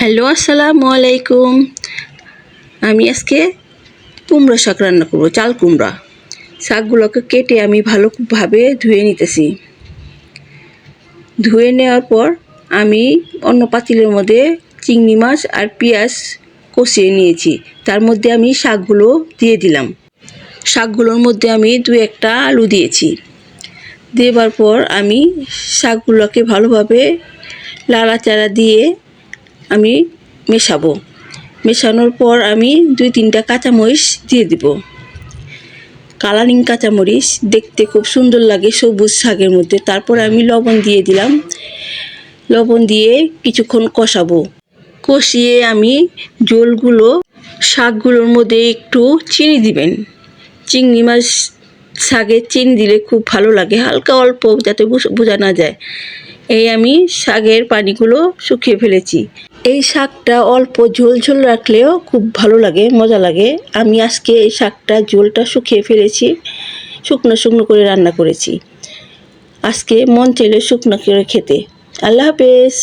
Hello, আসসালামু আলাইকুম। আমি আজকে কুমড়া শাক রান্না করব, চাল কুমড়া। শাকগুলোকে কেটে আমি ভালোভাবে ধুয়ে নিতেছি। ধুয়ে নেওয়ার পর আমি অন্য পাতিলের মধ্যে চিংড়ি মাছ আর পেঁয়াজ কষিয়ে নিয়েছি। তার মধ্যে আমি শাকগুলো দিয়ে দিলাম। শাকগুলোর মধ্যে আমি 2-1টা আলু দিয়েছি। দেওয়ার পর আমি শাকগুলোকে ভালোভাবে নাড়াচাড়া দিয়ে আমি মেশাবো। মেশানোর পর আমি 2-3টা কাঁচামরিচ দিয়ে দিব। কালারিং কাঁচামরিচ দেখতে খুব সুন্দর লাগে সবুজ শাকের মধ্যে। তারপর আমি লবণ দিয়ে দিলাম। লবণ দিয়ে কিছুক্ষণ কষাবো। কষিয়ে আমি শাকগুলোর মধ্যে একটু চিনি দিবেন। চিংড়ি মাছ শাকে চিনি দিলে খুব ভালো লাগে, হালকা অল্প, যাতে বোঝা না যায়। এই আমি শাকের পানিগুলো শুকিয়ে ফেলেছি। এই শাকটা অল্প ঝোল ঝোল রাখলেও খুব ভালো লাগে, মজা লাগে। আমি আজকে এই শাকটা ঝোলটা শুকিয়ে ফেলেছি, শুকনো শুকনো করে রান্না করেছি। আজকে মন চাইলে শুকনো করে খেতে। আল্লাহ হাফেজ।